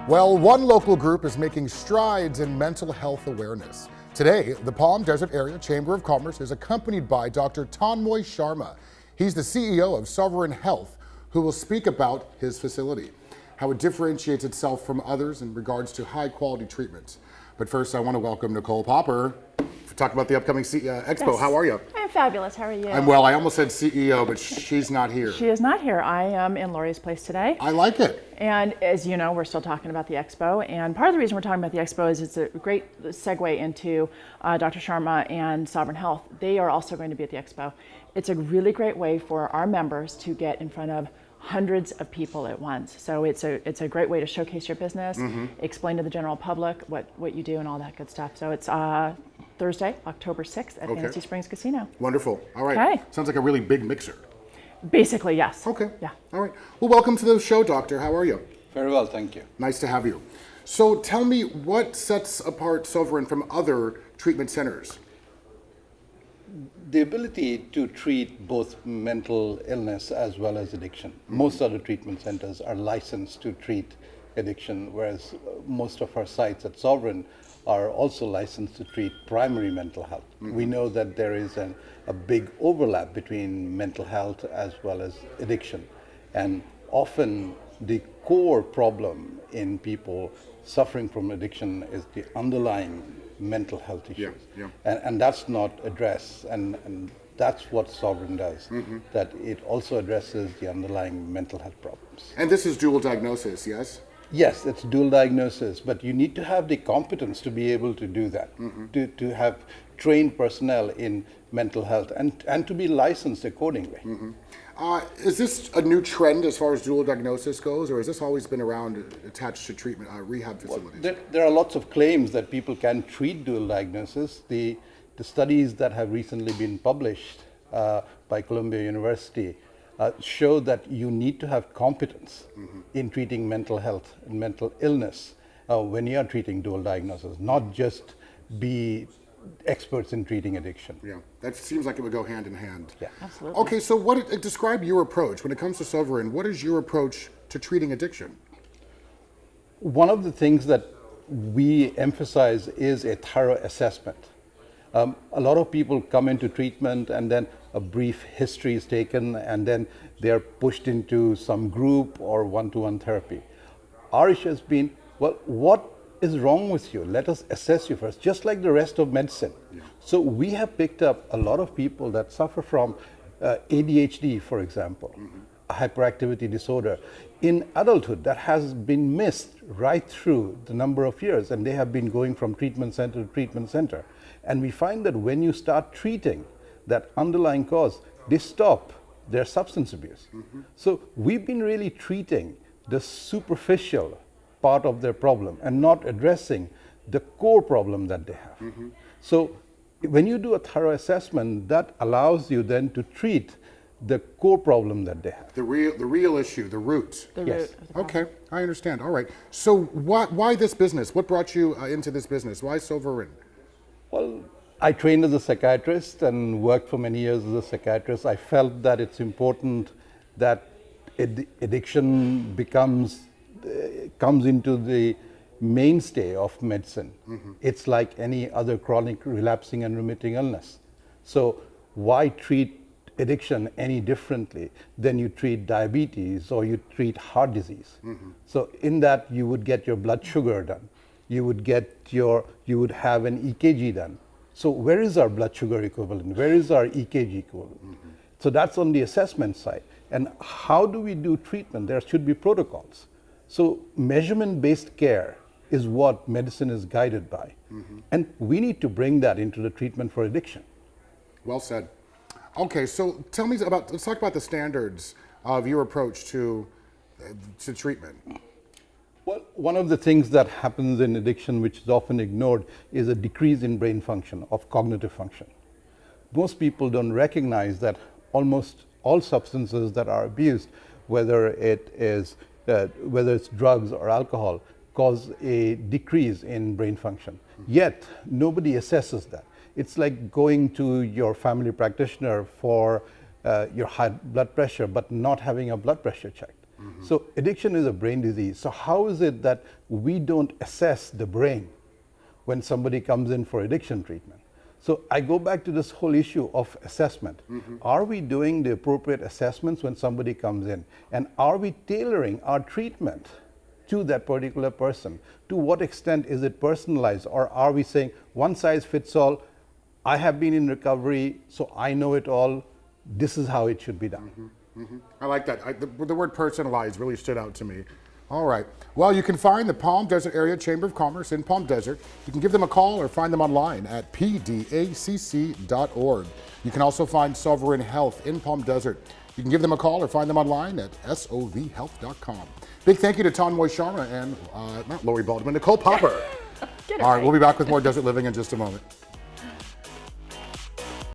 Well, one local group is making strides in mental health awareness. Today, the Palm Desert Area Chamber of Commerce is accompanied by Dr. Tanmoy Sharma. He's the CEO of Sovereign Health, who will speak about his facility, how it differentiates itself from others in regards to high quality treatments. But first, I want to welcome Nicole Popper to talk about the upcoming Expo. Yes. How are you? I'm fabulous. How are you? I'm well. I almost said CEO, but she's not here. She is not here. I am in Lori's place today. I like it. And as you know, we're still talking about the Expo. And part of the reason we're talking about the Expo is it's a great segue into Dr. Sharma and Sovereign Health. They are also going to be at the Expo. It's a really great way for our members to get in front of hundreds of people at once. So it's a great way to showcase your business, explain to the general public what you do and all that good stuff. So it's Thursday, October 6th at Fantasy Springs Casino. Wonderful. All right. Okay. Sounds like a really big mixer. Basically, yes. Okay. Yeah. All right. Well, welcome to the show, Doctor. How are you? Very well, thank you. Nice to have you. So tell me, what sets apart Sovereign from other treatment centers? The ability to treat both mental illness as well as addiction. Most other treatment centers are licensed to treat addiction, whereas most of our sites at Sovereign are also licensed to treat primary mental health. We know that there is a big overlap between mental health as well as addiction. And often the core problem in people suffering from addiction is the underlying mental health issues. Yeah. And that's not addressed. And that's what Sovereign does, that it also addresses the underlying mental health problems. And this is dual diagnosis, yes? Yes, it's dual diagnosis, but you need to have the competence to be able to do that, to have trained personnel in mental health and to be licensed accordingly. Is this a new trend as far as dual diagnosis goes, or has this always been around attached to treatment rehab facilities? There are lots of claims that people can treat dual diagnosis. The studies that have recently been published by Columbia University show that you need to have competence in treating mental health and mental illness when you are treating dual diagnosis, not just be experts in treating addiction. Yeah, that seems like it would go hand in hand. Yeah. Absolutely. Okay, so describe your approach when it comes to Sovereign. What is your approach to treating addiction? One of the things that we emphasize is a thorough assessment. A lot of people come into treatment and then a brief history is taken and then they're pushed into some group or one-to-one therapy. Our issue has been, well, what is wrong with you? Let us assess you first, just like the rest of medicine. Yeah. So we have picked up a lot of people that suffer from ADHD, for example, a hyperactivity disorder in adulthood that has been missed right through the number of years, and they have been going from treatment center to treatment center. And we find that when you start treating that underlying cause, they stop their substance abuse. So we've been really treating the superficial part of their problem and not addressing the core problem that they have. So when you do a thorough assessment, that allows you then to treat the core problem that they have. The real issue, the root. The Yes. root of the problem. Okay, I understand. All right. So why this business? What brought you into this business? Why Sovereign? Well, I trained as a psychiatrist and worked for many years as a psychiatrist. I felt that it's important that addiction comes into the mainstay of medicine. It's like any other chronic relapsing and remitting illness. So why treat addiction any differently than you treat diabetes or you treat heart disease? So in that you would get your blood sugar done. You would have an EKG done. So where is our blood sugar equivalent? Where is our EKG equivalent? So that's on the assessment side. And how do we do treatment? There should be protocols. So measurement-based care is what medicine is guided by. And we need to bring that into the treatment for addiction. Well said. Okay, so let's talk about the standards of your approach to treatment. Well, one of the things that happens in addiction, which is often ignored, is a decrease in brain function, of cognitive function. Most people don't recognize that almost all substances that are abused, whether it's drugs or alcohol, cause a decrease in brain function. Yet, nobody assesses that. It's like going to your family practitioner for your high blood pressure, but not having a blood pressure checked. So addiction is a brain disease. So how is it that we don't assess the brain when somebody comes in for addiction treatment? So I go back to this whole issue of assessment. Are we doing the appropriate assessments when somebody comes in? And are we tailoring our treatment to that particular person? To what extent is it personalized? Or are we saying one size fits all? I have been in recovery, so I know it all. This is how it should be done. I like that. The word personalized really stood out to me. All right. Well, you can find the Palm Desert Area Chamber of Commerce in Palm Desert. You can give them a call or find them online at pdacc.org. You can also find Sovereign Health in Palm Desert. You can give them a call or find them online at sovhealth.com. Big thank you to Tanmoy Sharma and not Lori Baldwin, Nicole Popper. All right, we'll be back with more Desert Living in just a moment.